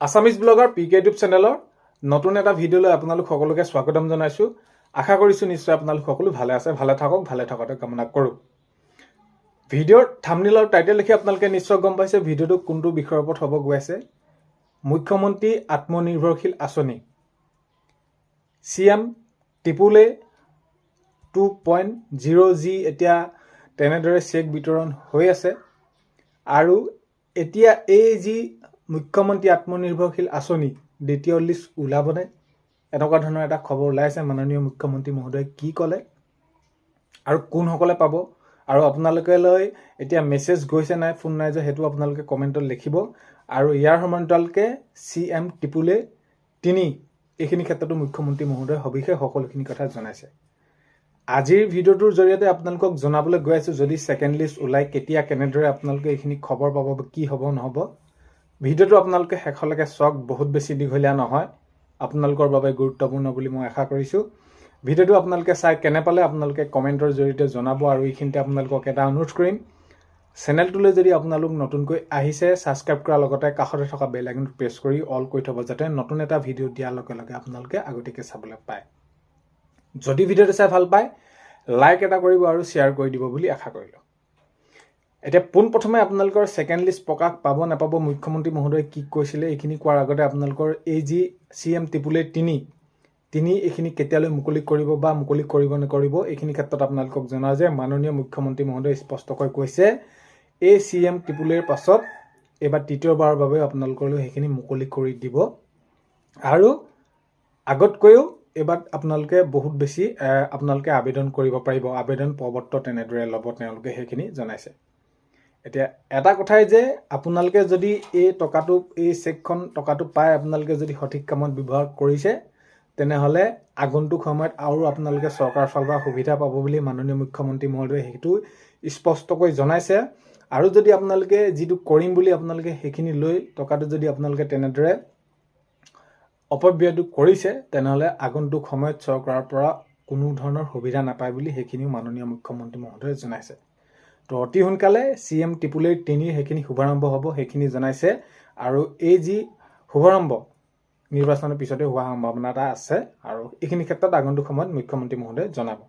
Assamese blogger পিকে YouTube চেনেলৰ নতুন এটা ভিডিঅ'লৈ আপোনালোক সকলোকে স্বাগতম জনাইছোঁ। আশা কৰিছোঁ নিশ্চয় আপোনালোক সকলো ভালে আছে, ভালে থাকক, ভালে থকাটো কামনা কৰোঁ। ভিডিঅ'ৰ থাম্বনেইল আৰু টাইটেল দেখি আপোনালোকে নিশ্চয় গম পাইছে ভিডিঅ'টো কোনটো বিষয়ৰ ওপৰত হ'ব গৈ আছে। মুখ্যমন্ত্ৰী আত্মনিৰ্ভৰশীল আঁচনি CM টিপুলে 2.0G এতিয়া তেনেদৰে চেক বিতৰণ হৈ আছে আৰু এতিয়া এই যি মুখ্যমন্ত্ৰী আত্মনিৰ্ভৰশীল আঁচনি দ্বিতীয় লিষ্ট ওলাবনে এনেকুৱা ধৰণৰ এটা খবৰ ওলাইছে। মাননীয় মুখ্যমন্ত্ৰী মহোদয়ে কি ক'লে আৰু কোনসকলে পাব আৰু আপোনালোকলৈ এতিয়া মেছেজ গৈছে নাই, ফোন নাই যে সেইটো আপোনালোকে কমেণ্টত লিখিব। আৰু ইয়াৰ সমান্তৰালকৈ CM টিপুলে 3 এইখিনি ক্ষেত্ৰতো মুখ্যমন্ত্ৰী মহোদয়ে সবিশেষ সকলোখিনি কথা জনাইছে। আজিৰ ভিডিঅ'টোৰ জৰিয়তে আপোনালোকক জনাবলৈ গৈ আছোঁ যদি ছেকেণ্ড লিষ্ট ওলাই কেতিয়া কেনেদৰে আপোনালোকে এইখিনি খবৰ পাব, কি হ'ব নহ'ব। ভিডিঅ'টো আপোনালোকে শেষলৈকে চাওক, বহুত বেছি দীঘলীয়া নহয়, আপোনালোকৰ বাবে গুৰুত্বপূৰ্ণ বুলি মই আশা কৰিছোঁ। ভিডিঅ'টো আপোনালোকে চাই কেনে পালে আপোনালোকে কমেণ্টৰ জৰিয়তে জনাব। আৰু এইখিনিতে আপোনালোকক এটা অনুৰোধ কৰিম, চেনেলটোলৈ যদি আপোনালোক নতুনকৈ আহিছে ছাবস্ক্ৰাইব কৰাৰ লগতে কাষতে থকা বেল আইকনটো প্ৰেছ কৰি অল কৰি থ'ব, যাতে নতুন এটা ভিডিঅ' দিয়াৰ লগে লগে আপোনালোকে আগতীয়াকৈ চাবলৈ পায়। যদি ভিডিঅ'টো চাই ভাল পায় লাইক এটা কৰিব আৰু শ্বেয়াৰ কৰি দিব বুলি আশা কৰিলোঁ। এতিয়া পোনপ্ৰথমে আপোনালোকৰ ছেকেণ্ড লিষ্ট প্ৰকাশ পাব নাপাব, মুখ্যমন্ত্ৰী মহোদয়ে কি কৈছিলে এইখিনি কোৱাৰ আগতে আপোনালোকৰ এই যি CM টিপুলে 3 এইখিনি কেতিয়ালৈ মুকলি কৰিব বা মুকলি কৰিব নকৰিব এইখিনি ক্ষেত্ৰত আপোনালোকক জনাওঁ যে মাননীয় মুখ্যমন্ত্ৰী মহোদয়ে স্পষ্টকৈ কৈছে এই CM টিপুলেৰ পাছত এইবাৰ তৃতীয়বাৰৰ বাবে আপোনালোকলৈ সেইখিনি মুকলি কৰি দিব আৰু আগতকৈও এইবাৰ আপোনালোকে বহুত বেছি আপোনালোকে আবেদন কৰিব পাৰিব, আবেদন পত্ৰ তেনেদৰে ল'ব তেওঁলোকে সেইখিনি জনাইছে। এতিয়া এটা কথাই যে আপোনালোকে যদি এই টকাটো এই চেকখন টকাটো পাই আপোনালোকে যদি সঠিক কামত ব্যৱহাৰ কৰিছে তেনেহ'লে আগন্তুক সময়ত আৰু আপোনালোকে চৰকাৰৰ ফালৰ পৰা সুবিধা পাব বুলি মাননীয় মুখ্যমন্ত্ৰী মহোদয়ে সেইটো স্পষ্টকৈ জনাইছে। আৰু যদি আপোনালোকে যিটো কৰিম বুলি আপোনালোকে সেইখিনি লৈ টকাটো যদি আপোনালোকে তেনেদৰে অপব্যয়টো কৰিছে তেনেহ'লে আগন্তুক সময়ত চৰকাৰৰ পৰা কোনো ধৰণৰ সুবিধা নাপায় বুলি সেইখিনিও মাননীয় মুখ্যমন্ত্ৰী মহোদয়ে জনাইছে। তো অতি সোনকালে CM টিপুলে 3 সেইখিনি শুভাৰম্ভ হ'ব সেইখিনি জনাইছে। আৰু এই যি শুভাৰম্ভ নিৰ্বাচনৰ পিছতে হোৱাৰ সম্ভাৱনা এটা আছে আৰু এইখিনি ক্ষেত্ৰত আগন্তুক সময়ত মুখ্যমন্ত্ৰী মহোদয়ে জনাব।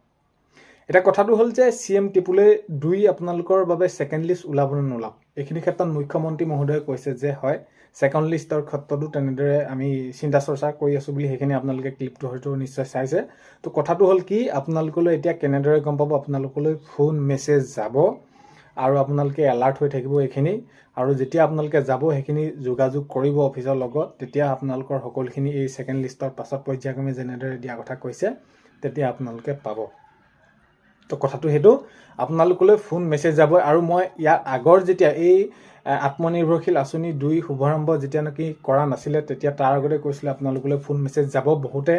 এতিয়া কথাটো হ'ল যে CM টিপুলে 2 আপোনালোকৰ বাবে ছেকেণ্ড লিষ্ট ওলাব নে নোলাব এইখিনি ক্ষেত্ৰত মুখ্যমন্ত্ৰী মহোদয়ে কৈছে যে হয় ছেকেণ্ড লিষ্টৰ ক্ষেত্ৰতো তেনেদৰে আমি চিন্তা চৰ্চা কৰি আছোঁ বুলি সেইখিনি আপোনালোকে ক্লিপটো হয়তো নিশ্চয় চাইছে। তো কথাটো হ'ল কি আপোনালোকলৈ এতিয়া কেনেদৰে গম পাব, আপোনালোকলৈ ফোন মেছেজ যাব আৰু আপোনালোকে এলাৰ্ট হৈ থাকিব এইখিনি। আৰু যেতিয়া আপোনালোকে যাব সেইখিনি যোগাযোগ কৰিব অফিচৰ লগত, তেতিয়া আপোনালোকৰ সকলোখিনি এই ছেকেণ্ড লিষ্টৰ পাছত পৰ্যায়ক্ৰমে যেনেদৰে দিয়া কথা কৈছে তেতিয়া আপোনালোকে পাব। তো কথাটো সেইটো আপোনালোকলৈ ফোন মেছেজ যাব। আৰু মই ইয়াৰ আগৰ যেতিয়া এই আত্মনিৰ্ভৰশীল আঁচনি 2 শুভাৰম্ভ যেতিয়া নেকি কৰা নাছিলে তেতিয়া তাৰ আগতে কৈছিলে আপোনালোকলৈ ফোন মেছেজ যাব। বহুতে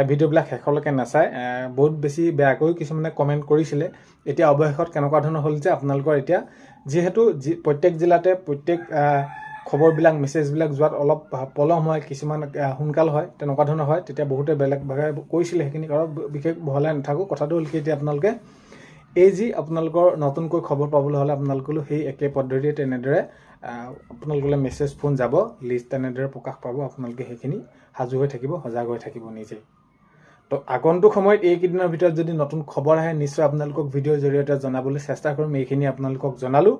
ভিডিঅ'বিলাক শেষলৈকে নাচায়, বহুত বেছি বেয়াকৈ কিছুমানে কমেণ্ট কৰিছিলে। এতিয়া অৱশেষত কেনেকুৱা ধৰণৰ হ'ল যে আপোনালোকৰ এতিয়া যিহেতু প্ৰত্যেক জিলাতে প্ৰত্যেক খবৰবিলাক মেছেজবিলাক যোৱাত অলপ পলম হয়, কিছুমান সোনকাল হয়, তেনেকুৱা ধৰণৰ হয়, তেতিয়া বহুতে বেলেগভাৱে কৈছিলে সেইখিনি আৰু বিশেষ বহলাই নাথাকোঁ। কথাটো হ'ল কি এতিয়া আপোনালোকে এই যি আপোনালোকৰ নতুনকৈ খবৰ পাবলৈ হ'লে আপোনালোকলৈ সেই একে পদ্ধতিৰে তেনেদৰে আপোনালোকলৈ মেছেজ ফোন যাব, লিষ্ট তেনেদৰে প্ৰকাশ পাব, আপোনালোকে সেইখিনি সাজু হৈ থাকিব, সজাগ হৈ থাকিব নিজেই। তো আগন্তুক সময়ত এইকেইদিনৰ ভিতৰত যদি নতুন খবৰ আহে নিশ্চয় আপোনালোকক ভিডিঅ'ৰ জৰিয়তে জনাবলৈ চেষ্টা কৰিম। এইখিনি আপোনালোকক জনালোঁ।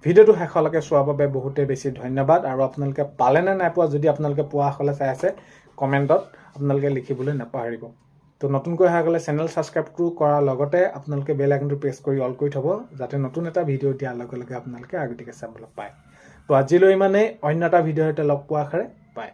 ভিডিঅ'টো শেষলৈকে চোৱাৰ বাবে বহুতে বেছি ধন্যবাদ। আৰু আপোনালোকে পালে নে নাই পোৱা, যদি আপোনালোকে পোৱা হ'লে চাই আছে কমেণ্টত আপোনালোকে লিখিবলৈ নাপাহৰিব। তো নতুনকৈ অহা গ'লে চেনেল ছাবস্ক্ৰাইবটো কৰাৰ লগতে আপোনালোকে বেল আইকনটো প্ৰেছ কৰি অল কৰি থ'ব, যাতে নতুন এটা ভিডিঅ' দিয়াৰ লগে লগে আপোনালোকে আগতীয়াকৈ চাবলৈ পায়। তো আজিলৈ ইমানেই, অন্য এটা ভিডিঅ'ৰ সৈতে লগ পোৱাৰ আশাৰে বাই।